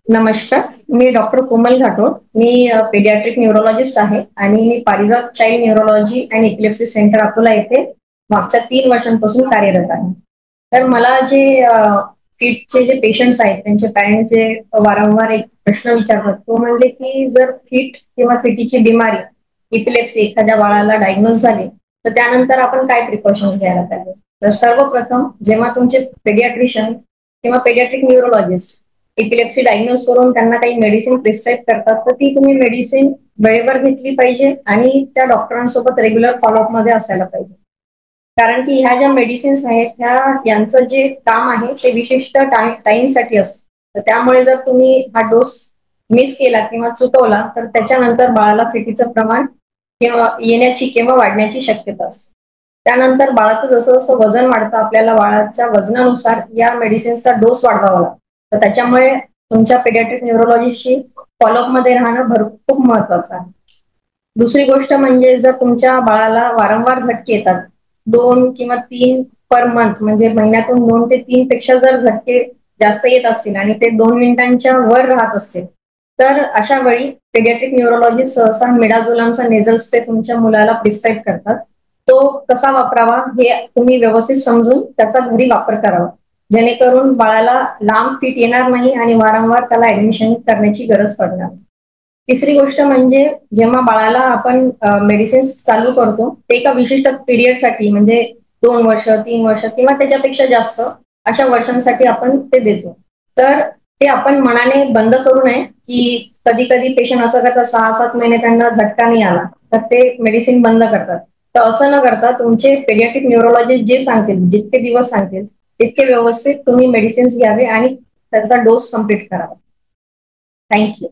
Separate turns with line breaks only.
नमस्कार. मी डॉक्टर कोमल घाटोळ. मी paediatric neurologist आहे आणि मी पारिजात child neurology and epilepsy centre Akola येथे मागच्या 3 वर्षांपासून कार्यरत आहे. तर मला जे फिटचे जे पेशंट्स आहेत त्यांचे पॅरेंट्स जे वारंवार एक प्रश्न विचारतात तो म्हणजे की जर फिट किंवा फिटीची बिमारी इपिलेप्सी एखाद्या बाळाला डायग्नोज झाली तर त्यानंतर आपण काय प्रिकॉशन्स घ्यायला पाहिजे. तर सर्वप्रथम जेव्हा तुमचे पेडियाट्रिशियन किंवा पेडियाट्रिक न्यूरोलॉजिस्ट इपिलेप्सी डायग्नोज करून त्यांना काही मेडिसिन प्रिस्क्राईब करतात तर ती तुम्ही मेडिसिन वेळेवर घेतली पाहिजे आणि त्या डॉक्टरांसोबत रेग्युलर फॉलोअप मध्ये असायला पाहिजे. कारण की ह्या ज्या मेडिसिन्स आहेत यांचं जे काम आहे ते विशिष्ट टाइमसाठी असतं. तर त्यामुळे जर तुम्ही हा डोस मिस केला किंवा चुकवला तर त्याच्यानंतर बाळाला फिटीचं प्रमाण किंवा येण्याची किंवा वाढण्याची शक्यता असते. त्यानंतर बाळाचं जसं जसं वजन वाढतं आपल्याला बाळाच्या वजनानुसार या मेडिसिन्सचा डोस वाढवावा लागतो. तर त्याच्यामुळे तुमच्या पेडियाट्रिक न्यूरोलॉजिस्टशी फॉलोअप मध्ये राहणं खूप महत्वाचं आहे. दुसरी गोष्ट म्हणजे जर तुमच्या बाळाला वारंवार झटके येतात 2 किंवा 3 पर मंथ म्हणजे महिन्यातून 2 ते 3 पेक्षा जर झटके जास्त येत असतील आणि ते 2 मिनिटांच्या वर राहत असतील तर अशा वेळी पेडियाट्रिक न्यूरोलॉजिस्ट सहसा मिडाझोलामचा नेझल स्प्रे तुमच्या मुलाला प्रिस्क्राईब करतात. तो कसा वापरावा हे तुम्ही व्यवस्थित समजून त्याचा घरी वापर करावा जेणेकरून बाळाला लांब फिट येणार नाही आणि वारंवार त्याला ऍडमिशन करण्याची गरज पडणार. तिसरी गोष्ट म्हणजे जेव्हा बाळाला आपण मेडिसिन्स चालू करतो ते एका विशिष्ट पिरियडसाठी म्हणजे 2 वर्ष 3 वर्ष किंवा त्याच्यापेक्षा जास्त अशा वर्षांसाठी आपण ते देतो. तर ते आपण मनाने बंद करू नये की कधी कधी पेशंट असं करतात 6-7 महिने त्यांना झटका नाही आला तर ते मेडिसिन बंद करतात. तर असं न करता तुमचे पेडियाट्रिक न्यूरोलॉजिस्ट जे सांगतील जितके दिवस सांगतील तितके व्यवस्थित तुम्ही मेडिसिन्स घ्यावे आणि त्याचा डोस कम्प्लीट करावा. थँक्यू.